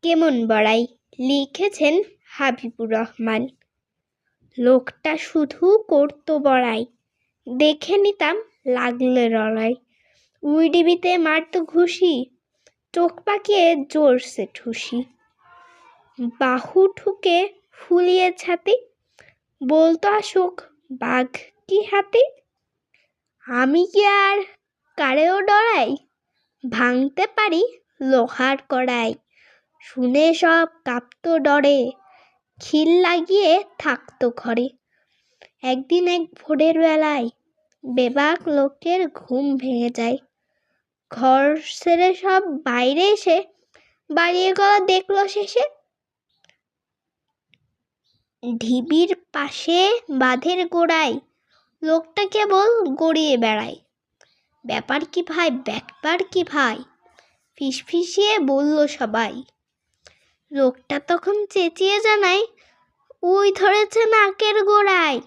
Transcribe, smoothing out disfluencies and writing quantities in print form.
কেমন বড়াই লিখেছেন হাবিবুর রহমান। লোকটা শুধু করতো বড়াই, দেখে নিতাম লাগলে লড়াই। উইডিবিতে মারতো ঘুষি, চোখ পাকিয়ে জোরসে ঠুসি। বাহু ঠুকে ফুলিয়ে ছাতি, বলতো আসুক বাঘ কি হাতি। আমি কি আর কারেও ডরাই, ভাঙতে পারি লোহার কড়াই। শুনে সব কাঁপতো ডরে, খিল লাগিয়ে থাকতো ঘরে। একদিন এক ভোরের বেলায় বেবাক লোকের ঘুম ভেঙে যায়। ঘর ছেড়ে সব বাইরে এসে বাড়িয়ে গলা দেখলো শেষে। ঢিবির পাশে বাঁধের গোড়ায় লোকটা কেবল গড়িয়ে বেড়ায়। ব্যাপার কি ভাই, ব্যাপার কি ভাই, ফিসফিসিয়ে বলল সবাই। লোকটা তখন চেঁচিয়ে জানায়, উই ধরেছে নাকের গোড়ায়।